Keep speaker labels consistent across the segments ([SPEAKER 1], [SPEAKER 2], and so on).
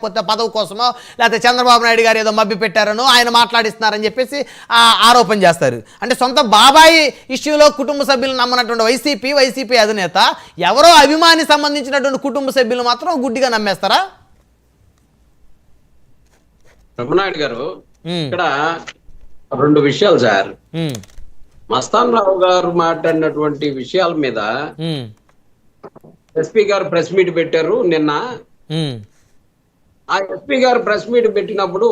[SPEAKER 1] లేకపోతే పదవి కోసమో లేకపోతే చంద్రబాబు నాయుడు గారు ఏదో మభ్య పెట్టారనో ఆయన మాట్లాడిస్తున్నారని చెప్పేసి ఆరోపణ చేస్తారు. అంటే సొంత బాబాయి ఇష్యూలో కుటుంబ సభ్యులు నమ్మనటువంటి వైసీపీ అధినేత ఎవరో అభిమాని సంబంధించినటువంటి కుటుంబ సభ్యులు మాత్రం గుడ్డిగా నమ్మేస్తారా?
[SPEAKER 2] రమణాయుడు గారు, ఇక్కడ రెండు విషయాలు సార్. మస్తాన్ రావు గారు మాట్లాడినటువంటి విషయాల మీద ఎస్పీ గారు ప్రెస్ మీట్ పెట్టారు నిన్న. ఆ ఎస్పీ గారు ప్రెస్ మీట్ పెట్టినప్పుడు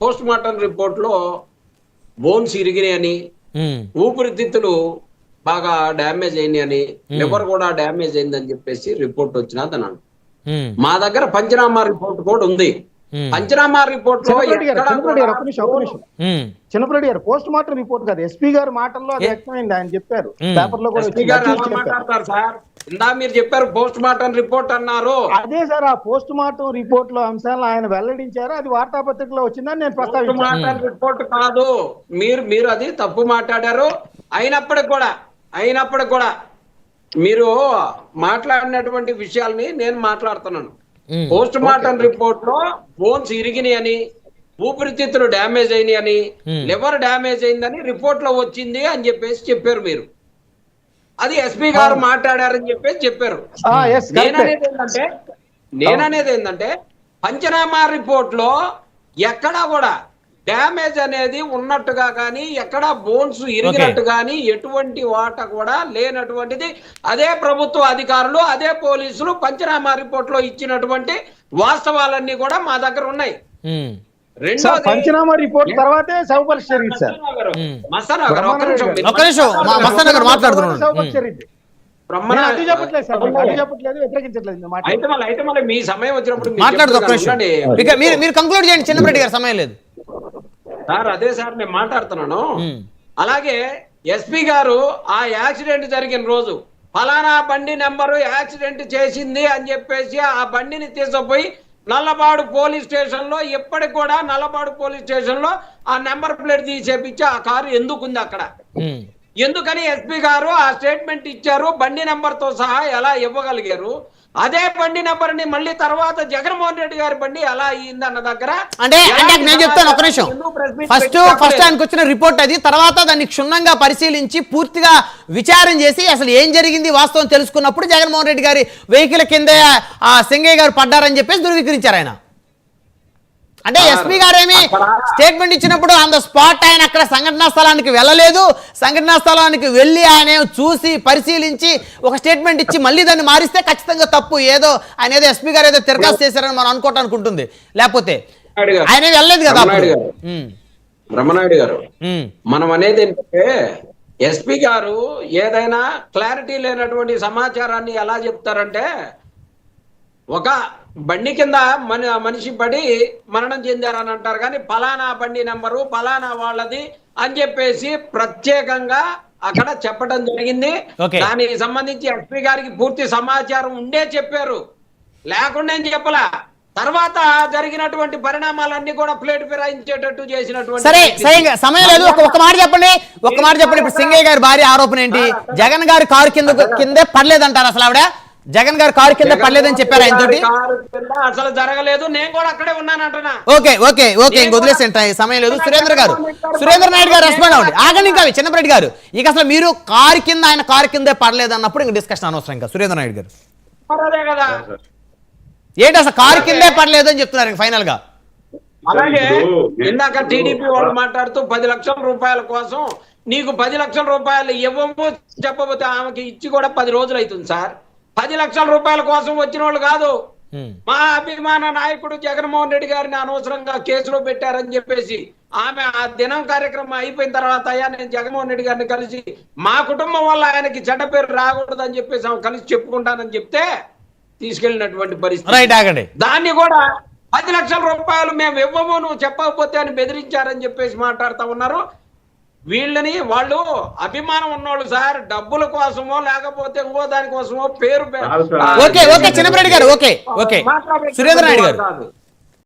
[SPEAKER 2] పోస్ట్ మార్టం రిపోర్ట్ లో బోన్స్ ఇరిగినాయని, ఊపిరితిత్తులు బాగా డ్యామేజ్ అయినాయని, లివర్ కూడా డ్యామేజ్ అయిందని చెప్పేసి రిపోర్ట్ వచ్చినది అన్నాడు. మా దగ్గర పంచనామా రిపోర్ట్ కూడా ఉంది. పంచనామా రిపోర్ట్ లో
[SPEAKER 3] చిన్నప్పటి గారు పోస్ట్ మార్టం రిపోర్ట్ కాదు, ఎస్పీ గారు మాటల్లో అది వ్యక్తమైంది. ఆయన చెప్పారు పేపర్ లో కూడా
[SPEAKER 2] మాట్లాడతారు సార్. ఇందా మీరు చెప్పారు పోస్ట్ మార్టం రిపోర్ట్ అన్నారు.
[SPEAKER 3] అదే సార్, ఆ పోస్ట్ మార్టం రిపోర్ట్ లో అంశాలను ఆయన వెల్లడించారు. అది వార్తాపత్రికలో వచ్చిందని నేను ప్రస్తావించాను.
[SPEAKER 2] రిపోర్ట్ కాదు, మీరు అది తప్పు మాట్లాడారు. అయినప్పటికి కూడా మీరు మాట్లాడినటువంటి విషయాల్ని నేను మాట్లాడుతున్నాను. పోస్ట్ మార్టం రిపోర్ట్ లో బోన్స్ ఇరిగినాయని, ఊపిరితిత్తులు డ్యామేజ్ అయినాయని, లివర్ డ్యామేజ్ అయిందని రిపోర్ట్ లో వచ్చింది అని చెప్పేసి చెప్పారు మీరు. అది ఎస్పీ గారు మాట్లాడారని చెప్పేసి చెప్పారు. నేననేది ఏంటంటే పంచనామా రిపోర్ట్ లో ఎక్కడా కూడా డ్యామేజ్ అనేది ఉన్నట్టుగా కానీ, ఎక్కడ బోన్స్ ఇరిగినట్టు కానీ ఎటువంటి వాట కూడా లేనటువంటిది అదే ప్రభుత్వ అధికారులు, అదే పోలీసులు పంచనామా రిపోర్ట్ లో ఇచ్చినటువంటి వాస్తవాలన్నీ కూడా మా దగ్గర ఉన్నాయి.
[SPEAKER 3] పంచనామా రిపోర్ట్ తర్వాతే సౌపరిచరింది సార్.
[SPEAKER 2] మీ సమయం వచ్చినప్పుడు
[SPEAKER 1] మీరు కంక్లూడ్ చేయండి. చిన్నరెడ్డి గారు సమయం లేదు
[SPEAKER 2] సార్. అదే సార్ నేను మాట్లాడుతున్నాను. అలాగే ఎస్పీ గారు ఆ యాక్సిడెంట్ జరిగిన రోజు ఫలానా బండి నెంబరు యాక్సిడెంట్ చేసింది అని చెప్పేసి ఆ బండిని తీసుకుపోయి నల్లబాడు పోలీస్ స్టేషన్ లో, ఎప్పటికి కూడా నల్లబాడు పోలీస్ స్టేషన్ లో ఆ నెంబర్ ప్లేట్ తీసేపించి ఆ కారు ఎందుకుంది అక్కడ, ఎందుకని ఎస్పీ గారు ఆ స్టేట్మెంట్ ఇచ్చారు, బండి నెంబర్ తో సహా ఎలా ఇవ్వగలిగారు? అదే బండి నెంబర్ ని మళ్ళీ తర్వాత జగన్మోహన్ రెడ్డి గారి బండి ఎలా అయ్యింది అన్న దగ్గర
[SPEAKER 1] అంటే నేను చెప్తాను ఒక నిమిషం. ఫస్ట్ ఆయనకు వచ్చిన రిపోర్ట్ అది, తర్వాత దాన్ని క్షుణ్ణంగా పరిశీలించి పూర్తిగా విచారం చేసి అసలు ఏం జరిగింది వాస్తవం తెలుసుకున్నప్పుడు జగన్మోహన్ రెడ్డి గారి వెహికల్ కిందే ఆ సింగయ్య గారు పడ్డారని చెప్పేసి ధృవీకరించారు ఆయన. అంటే ఎస్పీ గారేమి స్టేట్మెంట్ ఇచ్చినప్పుడు ఆన్ ద స్పాట్ ఆయన అక్కడ సంఘటనా స్థలానికి వెళ్ళలేదు. సంఘటనా స్థలానికి వెళ్ళి ఆయన చూసి పరిశీలించి ఒక స్టేట్మెంట్ ఇచ్చి మళ్ళీ దాన్ని మారిస్తే ఖచ్చితంగా తప్పు. ఏదో ఆయన ఏదో ఎస్పీ గారు ఏదో తిరగాసు చేశారని మనం అనుకోవటానికి ఉంటుంది. లేకపోతే ఆయన వెళ్ళలేదు కదా.
[SPEAKER 2] రమణాయుడు గారు, మనం అనేది ఏంటంటే ఎస్పీ గారు ఏదైనా క్లారిటీ లేనటువంటి సమాచారాన్ని ఎలా చెప్తారంటే, ఒక బండి కింద మనిషి పడి మరణం చెందారని అంటారు, కానీ ఫలానా బండి నెంబరు ఫలానా వాళ్ళది అని చెప్పేసి ప్రత్యేకంగా అక్కడ చెప్పడం జరిగింది. దానికి సంబంధించి ఎస్పీ గారికి పూర్తి సమాచారం ఉండే చెప్పారు, లేకుండా ఏం చెప్పలా. తర్వాత జరిగినటువంటి పరిణామాలన్నీ కూడా ప్లేట్ ఫిరాయించేటట్టు చేసినటువంటి.
[SPEAKER 1] సరే సమయం లేదు, ఒక మాట చెప్పండి. ఇప్పుడు సింగయ్య గారి భార్య ఆరోపణ ఏంటి? జగన్ గారి కారు కిందే పడలేదంటారు. అసలు ఆవిడ జగన్ గారు కారు కింద పడలేదని చెప్పారు ఆయనతోటి.
[SPEAKER 2] అసలు జరగలేదు, నేను కూడా అక్కడే ఉన్నానంటున్నా.
[SPEAKER 1] ఓకే ఇంక వదిలేసేంట, సమయం లేదు. సురేంద్ర నాయుడు గారు రెస్పాండ్ అవ్వండి. ఆగండి ఇంకా చిన్నరెడ్డి గారు. ఇక అసలు మీరు ఆయన కారు కిందే పడలేదు అన్నప్పుడు ఇంక డిస్కషన్ అనవసరం. ఇంకా సురేంద్ర నాయుడు గారు
[SPEAKER 2] కదా
[SPEAKER 1] ఏంటి అసలు కారు కిందే పడలేదు అని చెప్తున్నారు ఫైనల్ గా.
[SPEAKER 2] అలాగే ఇందాక టీడీపీ వాళ్ళు మాట్లాడుతూ 10 లక్షల రూపాయల కోసం నీకు 10 లక్షల రూపాయలు ఇవ్వము చెప్పబోతే ఆమెకి ఇచ్చి కూడా 10 రోజులు అవుతుంది సార్. 10 లక్షల రూపాయల కోసం వచ్చిన వాళ్ళు కాదు. మా అభిమాన నాయకుడు జగన్మోహన్ రెడ్డి గారిని అనవసరంగా కేసులో పెట్టారని చెప్పేసి ఆమె ఆ దినం కార్యక్రమం అయిపోయిన తర్వాత అయ్యా నేను జగన్మోహన్ రెడ్డి గారిని కలిసి మా కుటుంబం వల్ల ఆయనకి చెడ్డ పేరు రాకూడదు అని చెప్పేసి ఆమె కలిసి చెప్పుకుంటానని చెప్తే తీసుకెళ్లినటువంటి పరిస్థితి. దాన్ని కూడా 10 లక్షల రూపాయలు మేము ఇవ్వము నువ్వు చెప్పకపోతే అని బెదిరించారని చెప్పేసి మాట్లాడుతూ ఉన్నారు. వీళ్ళని వాళ్ళు అభిమానం ఉన్నోళ్ళు సార్, డబ్బుల కోసమో లేకపోతే ఇంకో దానికోసమో పేరు.
[SPEAKER 1] చిన్నరెడ్డి గారు సురేంద్ర నాయుడు గారు